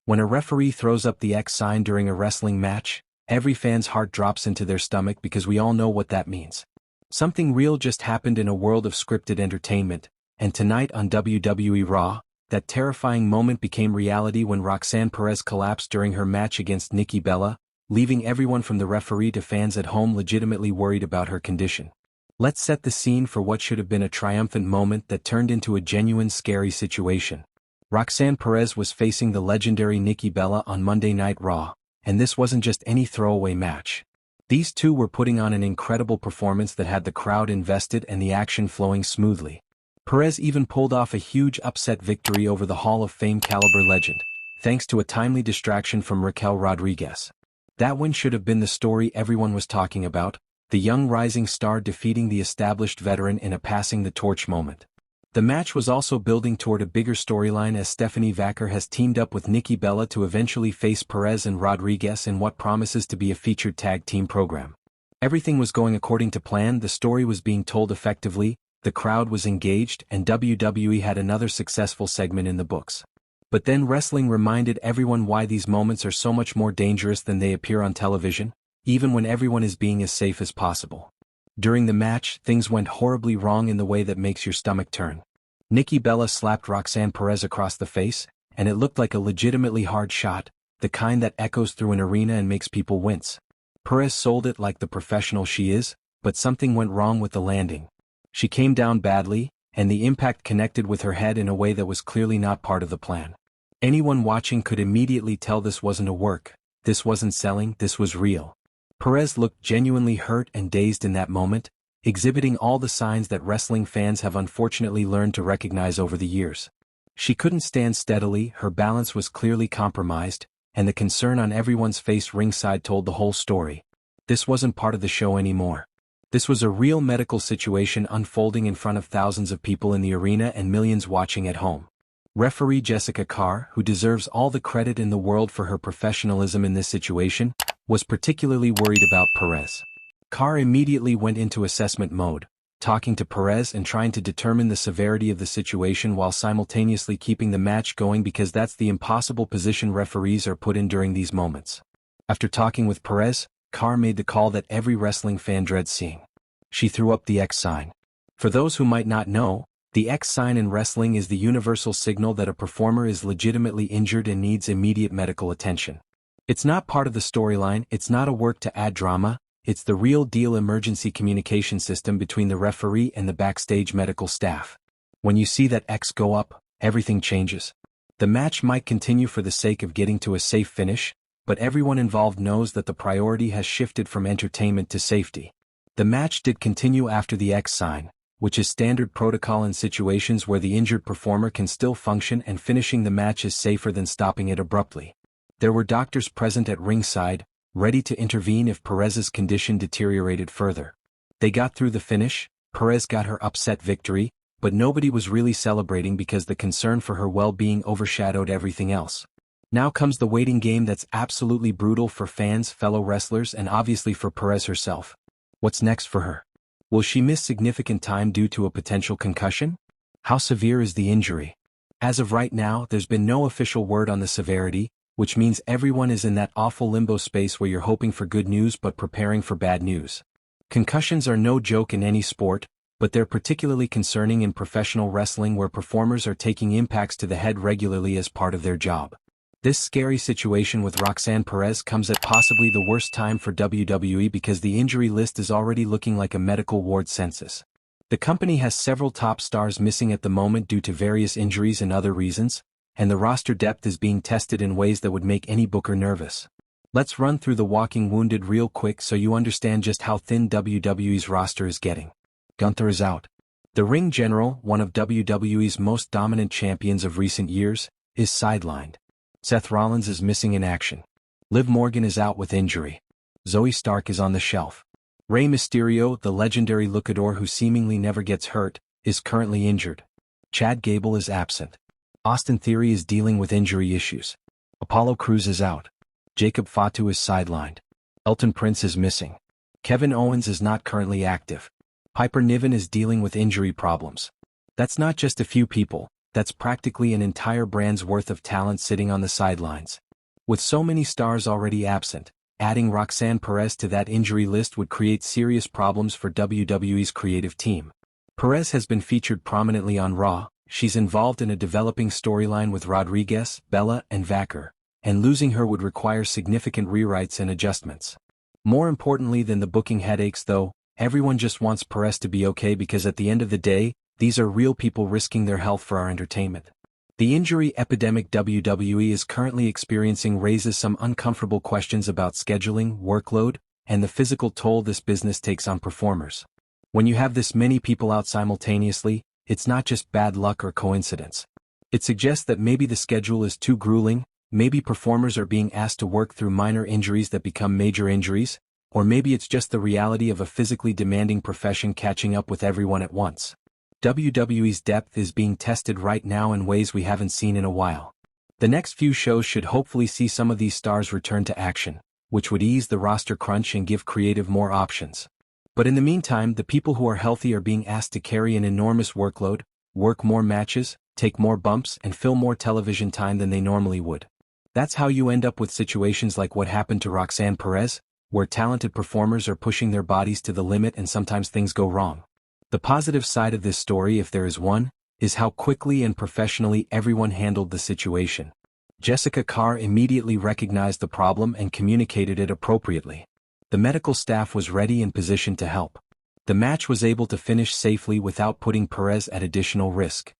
When a referee throws up the X sign during a wrestling match, every fan's heart drops into their stomach because we all know what that means. Something real just happened in a world of scripted entertainment, and tonight on WWE RAW, that terrifying moment became reality when Roxanne Perez collapsed during her match against Nikki Bella, leaving everyone from the referee to fans at home legitimately worried about her condition. Let's set the scene for what should have been a triumphant moment that turned into a genuine scary situation. Roxanne Perez was facing the legendary Nikki Bella on Monday Night Raw, and this wasn't just any throwaway match. These two were putting on an incredible performance that had the crowd invested and the action flowing smoothly. Perez even pulled off a huge upset victory over the Hall of Fame caliber legend, thanks to a timely distraction from Raquel Rodriguez. That win should have been the story everyone was talking about, the young rising star defeating the established veteran in a passing the torch moment. The match was also building toward a bigger storyline as Stephanie Vaquer has teamed up with Nikki Bella to eventually face Perez and Rodriguez in what promises to be a featured tag team program. Everything was going according to plan, the story was being told effectively, the crowd was engaged, and WWE had another successful segment in the books. But then wrestling reminded everyone why these moments are so much more dangerous than they appear on television, even when everyone is being as safe as possible. During the match, things went horribly wrong in the way that makes your stomach turn. Nikki Bella slapped Roxanne Perez across the face, and it looked like a legitimately hard shot, the kind that echoes through an arena and makes people wince. Perez sold it like the professional she is, but something went wrong with the landing. She came down badly, and the impact connected with her head in a way that was clearly not part of the plan. Anyone watching could immediately tell this wasn't a work, this wasn't selling, this was real. Perez looked genuinely hurt and dazed in that moment, exhibiting all the signs that wrestling fans have unfortunately learned to recognize over the years. She couldn't stand steadily, her balance was clearly compromised, and the concern on everyone's face ringside told the whole story. This wasn't part of the show anymore. This was a real medical situation unfolding in front of thousands of people in the arena and millions watching at home. Referee Jessica Carr, who deserves all the credit in the world for her professionalism in this situation, was particularly worried about Perez. Carr immediately went into assessment mode, talking to Perez and trying to determine the severity of the situation while simultaneously keeping the match going because that's the impossible position referees are put in during these moments. After talking with Perez, Carr made the call that every wrestling fan dreads seeing. She threw up the X sign. For those who might not know, the X sign in wrestling is the universal signal that a performer is legitimately injured and needs immediate medical attention. It's not part of the storyline, it's not a work to add drama, it's the real deal emergency communication system between the referee and the backstage medical staff. When you see that X go up, everything changes. The match might continue for the sake of getting to a safe finish, but everyone involved knows that the priority has shifted from entertainment to safety. The match did continue after the X sign, which is standard protocol in situations where the injured performer can still function, and finishing the match is safer than stopping it abruptly. There were doctors present at ringside, ready to intervene if Perez's condition deteriorated further. They got through the finish, Perez got her upset victory, but nobody was really celebrating because the concern for her well-being overshadowed everything else. Now comes the waiting game that's absolutely brutal for fans, fellow wrestlers, and obviously for Perez herself. What's next for her? Will she miss significant time due to a potential concussion? How severe is the injury? As of right now, there's been no official word on the severity, which means everyone is in that awful limbo space where you're hoping for good news but preparing for bad news. Concussions are no joke in any sport, but they're particularly concerning in professional wrestling where performers are taking impacts to the head regularly as part of their job. This scary situation with Roxanne Perez comes at possibly the worst time for WWE because the injury list is already looking like a medical ward census. The company has several top stars missing at the moment due to various injuries and other reasons, and the roster depth is being tested in ways that would make any booker nervous. Let's run through the walking wounded real quick so you understand just how thin WWE's roster is getting. Gunther is out. The Ring General, one of WWE's most dominant champions of recent years, is sidelined. Seth Rollins is missing in action. Liv Morgan is out with injury. Zoe Stark is on the shelf. Rey Mysterio, the legendary luchador who seemingly never gets hurt, is currently injured. Chad Gable is absent. Austin Theory is dealing with injury issues. Apollo Crews is out. Jacob Fatu is sidelined. Elton Prince is missing. Kevin Owens is not currently active. Piper Niven is dealing with injury problems. That's not just a few people, That's practically an entire brand's worth of talent sitting on the sidelines. With so many stars already absent, adding Roxanne Perez to that injury list would create serious problems for WWE's creative team. Perez has been featured prominently on Raw. She's involved in a developing storyline with Rodriguez, Bella, and Vacker, and losing her would require significant rewrites and adjustments. More importantly than the booking headaches though, everyone just wants Perez to be okay because at the end of the day, these are real people risking their health for our entertainment. The injury epidemic WWE is currently experiencing raises some uncomfortable questions about scheduling, workload, and the physical toll this business takes on performers. When you have this many people out simultaneously, it's not just bad luck or coincidence. It suggests that maybe the schedule is too grueling, maybe performers are being asked to work through minor injuries that become major injuries, or maybe it's just the reality of a physically demanding profession catching up with everyone at once. WWE's depth is being tested right now in ways we haven't seen in a while. The next few shows should hopefully see some of these stars return to action, which would ease the roster crunch and give creative more options. But in the meantime, the people who are healthy are being asked to carry an enormous workload, work more matches, take more bumps, and fill more television time than they normally would. That's how you end up with situations like what happened to Roxanne Perez, where talented performers are pushing their bodies to the limit and sometimes things go wrong. The positive side of this story, if there is one, is how quickly and professionally everyone handled the situation. Jessica Carr immediately recognized the problem and communicated it appropriately. The medical staff was ready and positioned to help. The match was able to finish safely without putting Perez at additional risk.